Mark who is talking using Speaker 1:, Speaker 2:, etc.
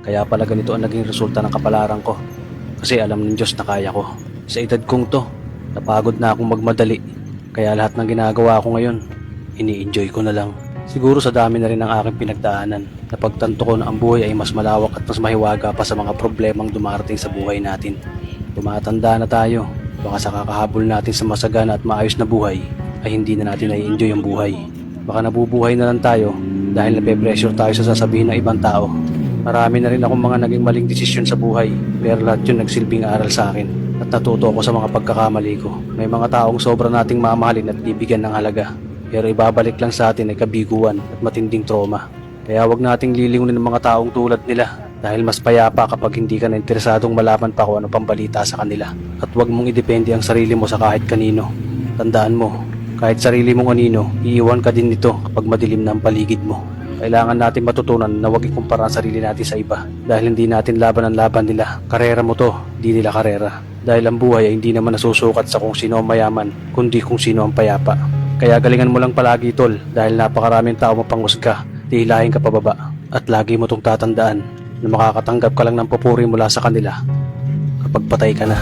Speaker 1: Kaya pala ganito ang naging resulta ng kapalaran ko. Kasi alam ng Diyos na kaya ko. Sa edad kong to, napagod na akong magmadali. Kaya lahat ng ginagawa ko ngayon, ini-enjoy ko na lang. Siguro sa dami na rin ng aking pinagdaanan, napagtanto ko na ang buhay ay mas malawak at mas mahiwaga pa sa mga problemang dumarating sa buhay natin. Tumatanda na tayo, baka sa kakahabol natin sa masagana at maayos na buhay, ay hindi na natin na-enjoy ang buhay. Baka nabubuhay na lang tayo dahil nape-pressure tayo sa sasabihin ng ibang tao. Marami na rin akong mga naging maling desisyon sa buhay, pero lahat yun nagsilbing aral sa akin at natuto ako sa mga pagkakamali ko. May mga taong sobra nating mamahalin at bibigyan ng halaga, pero ibabalik lang sa atin ay kabiguan at matinding trauma. Kaya wag nating lilingunin ng mga taong tulad nila dahil mas payapa kapag hindi ka na interesadong malaman pa kung ano pang balita sa kanila. At wag mong idepende ang sarili mo sa kahit kanino. Tandaan mo, kahit sarili mong anino, iiwan ka din nito kapag madilim na ang paligid mo. Kailangan natin matutunan na huwag ikumpara ang sarili natin sa iba dahil hindi natin laban ang laban nila. Karera mo to, di nila karera. Dahil ang buhay ay hindi naman nasusukat sa kung sino ang mayaman, kundi kung sino ang payapa. Kaya galingan mo lang palagi tol dahil napakaraming tao mapanghusga, tihilahin ka pababa. At lagi mo tong tatandaan na makakatanggap ka lang ng papuri mula sa kanila kapag patay ka na.